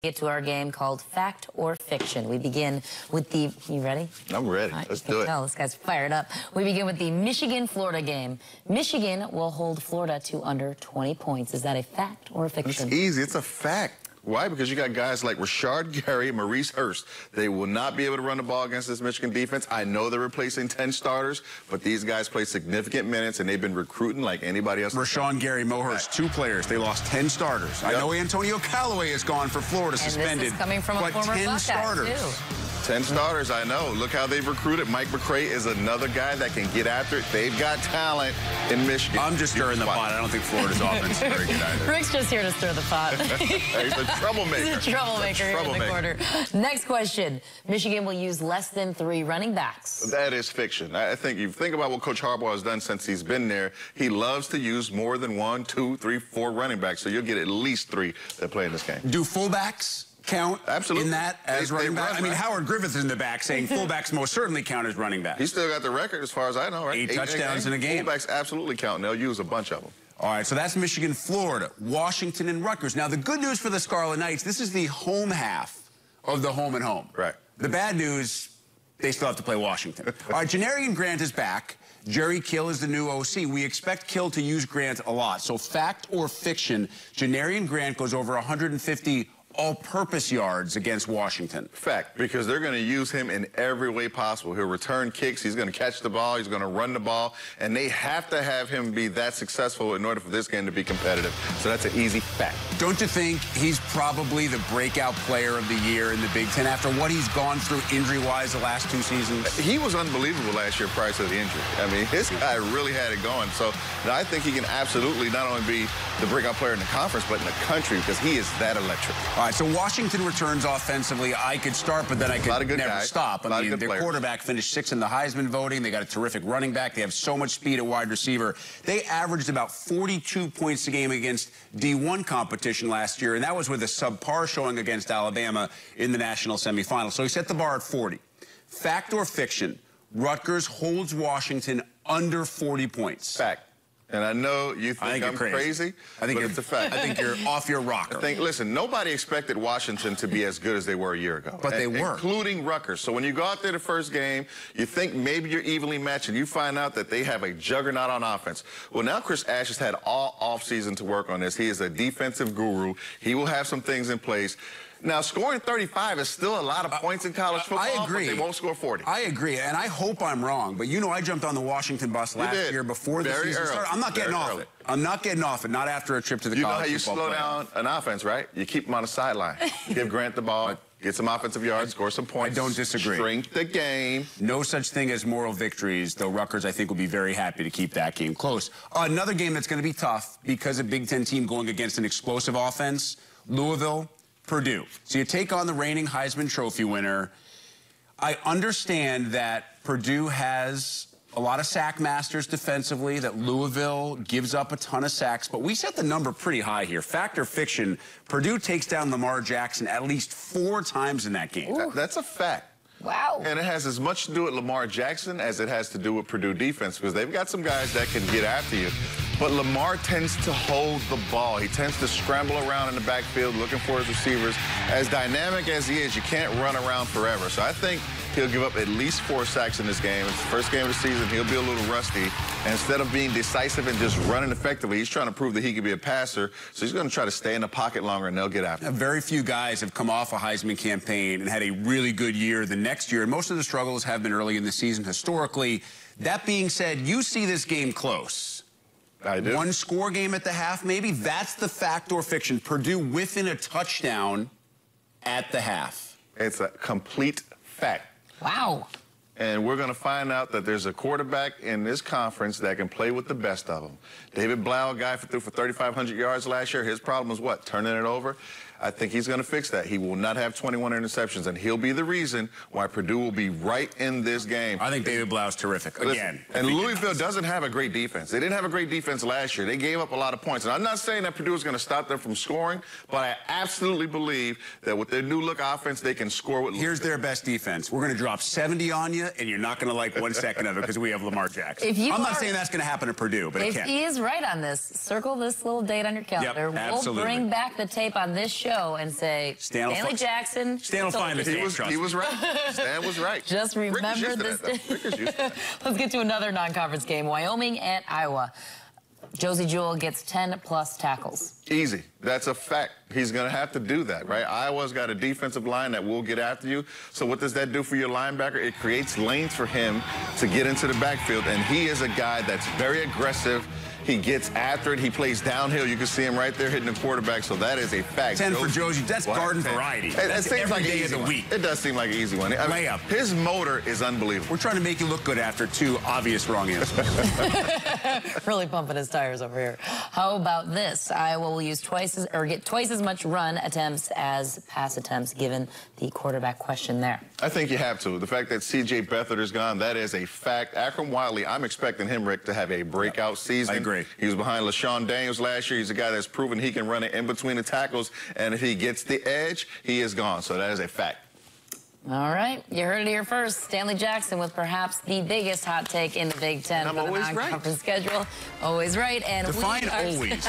Get to our game called Fact or Fiction. We begin with the, you ready? I'm ready. Let's do it. Oh, this guy's fired up. We begin with the Michigan-Florida game. Michigan will hold Florida to under 20 points. Is that a fact or a fiction? It's easy. It's a fact. Why? Because you got guys like Rashard Gary, Maurice Hurst. They will not be able to run the ball against this Michigan defense. I know they're replacing 10 starters, but these guys play significant minutes, and they've been recruiting like anybody else. Rashard Gary, Mo Hurst, 2 players. They lost 10 starters. Yep. I know Antonio Callaway is gone for Florida, suspended. This is coming from a former 10 Buckeye, starters. Too. 10 starters, I know. Look how they've recruited. Mike McCray is another guy that can get after it. They've got talent in Michigan. I'm just stirring the pot. I don't think Florida's offense is very good either. Rick's just here to stir the pot. He's a troublemaker. He's a troublemaker here in the corner. Next question. Michigan will use less than 3 running backs. That is fiction. I think you think about what Coach Harbaugh has done since he's been there. He loves to use more than 1, 2, 3, 4 running backs. So you'll get at least 3 that play in this game. Do fullbacks count in that as running back? I mean, Howard Griffith is in the back saying fullbacks most certainly count as running backs. He's still got the record as far as I know, right? 8 touchdowns in a game. Fullbacks absolutely count, and they'll use a bunch of them. All right, so that's Michigan, Florida, Washington, and Rutgers. Now, the good news for the Scarlet Knights, this is the home half of the home and home. Right. The bad news, they still have to play Washington. All right, Janarian Grant is back. Jerry Kill is the new OC. We expect Kill to use Grant a lot. So fact or fiction, Janarian Grant goes over 150 all-purpose yards against Washington. Fact, because they're going to use him in every way possible. He'll return kicks, he's going to catch the ball, he's going to run the ball, and they have to have him be that successful in order for this game to be competitive. So that's an easy fact. Don't you think he's probably the breakout player of the year in the Big Ten after what he's gone through injury-wise the last 2 seasons? He was unbelievable last year prior to the injury. I mean, this guy really had it going. So I think he can absolutely not only be the breakout player in the conference, but in the country, because he is that electric. All right, so Washington returns offensively. I could start, but then I could never stop. I mean, their quarterback finished 6th in the Heisman voting. They got a terrific running back. They have so much speed at wide receiver. They averaged about 42 points a game against D1 competition last year, and that was with a subpar showing against Alabama in the national semifinal. So he set the bar at 40. Fact or fiction, Rutgers holds Washington under 40 points. Fact. And I know you think I'm crazy. I think it's a fact. I think you're off your rocker. Listen, nobody expected Washington to be as good as they were a year ago. But they were. Including Rutgers. So when you go out there the first game, you think maybe you're evenly matched, and you find out that they have a juggernaut on offense. Well, now Chris Ash has had all offseason to work on this. He is a defensive guru. He will have some things in place. Now, scoring 35 is still a lot of points in college football, I agree. But they won't score 40. I agree, and I hope I'm wrong. But, you know, I jumped on the Washington bus last year before the season started. I'm not getting off it. I'm not getting off it, not after a trip to the college football. You know how you slow down an offense, right? You keep him on the sideline. Give Grant the ball, get some offensive yards, score some points. I don't disagree. Shrink the game. No such thing as moral victories, though Rutgers, I think, will be very happy to keep that game close. Another game that's going to be tough because a Big Ten team going against an explosive offense, Louisville, Purdue. So you take on the reigning Heisman Trophy winner. I understand that Purdue has a lot of sack masters defensively, that Louisville gives up a ton of sacks, but we set the number pretty high here. Fact or fiction, Purdue takes down Lamar Jackson at least 4 times in that game. That's a fact. Wow. And it has as much to do with Lamar Jackson as it has to do with Purdue defense, because they've got some guys that can get after you. But Lamar tends to hold the ball. He tends to scramble around in the backfield looking for his receivers. As dynamic as he is, you can't run around forever. So I think he'll give up at least 4 sacks in this game. It's the first game of the season. He'll be a little rusty. And instead of being decisive and just running effectively, he's trying to prove that he can be a passer. So he's going to try to stay in the pocket longer, and they'll get after him. Very few guys have come off a Heisman campaign and had a really good year the next year. And most of the struggles have been early in the season historically. That being said, you see this game close. I do. 1-score game at the half, maybe. That's the fact or fiction. Purdue within a touchdown at the half. It's a complete fact. Wow. And we're going to find out that there's a quarterback in this conference that can play with the best of them. David Blau, a guy threw for 3,500 yards last year. His problem was what? Turning it over? I think he's going to fix that. He will not have 21 interceptions, and he'll be the reason why Purdue will be right in this game. I think David Blau's terrific, again. And Louisville doesn't have a great defense. They didn't have a great defense last year. They gave up a lot of points. And I'm not saying that Purdue is going to stop them from scoring, but I absolutely believe that with their new-look offense, they can score with Louisville. Here's their best defense. We're going to drop 70 on you, and you're not going to like 1 second of it because we have Lamar Jackson. I'm not saying that's going to happen to Purdue, but it can. If he is right on this, circle this little date on your calendar. Yep, absolutely. We'll bring back the tape on this show. show and say, Stanley Jackson. Stan will find He was right. Stan was right. Just remember this. Let's get to another non-conference game. Wyoming at Iowa. Josie Jewell gets 10-plus tackles. Easy. That's a fact. He's going to have to do that, right? Iowa's got a defensive line that will get after you. So what does that do for your linebacker? It creates lanes for him to get into the backfield, and he is a guy that's very aggressive. He gets after it. He plays downhill. You can see him right there hitting the quarterback, so that is a fact. 10 for Josie. That's garden variety. That's every day of the week. It does seem like an easy one. Layup. His motor is unbelievable. We're trying to make you look good after 2 obvious wrong answers. Really pumping his tires over here. How about this? Iowa will use get twice as much run attempts as pass attempts, given the quarterback question there. I think you have to. The fact that C.J. Beathard is gone, that is a fact. Akram Wiley, I'm expecting him, Rick, to have a breakout season. I agree. He was behind LaShawn Daniels last year. He's a guy that's proven he can run it in between the tackles, and if he gets the edge, he is gone. So that is a fact. All right, you heard it here first. Stanley Jackson with perhaps the biggest hot take in the Big Ten for the non-conference schedule. Always right. And Define always.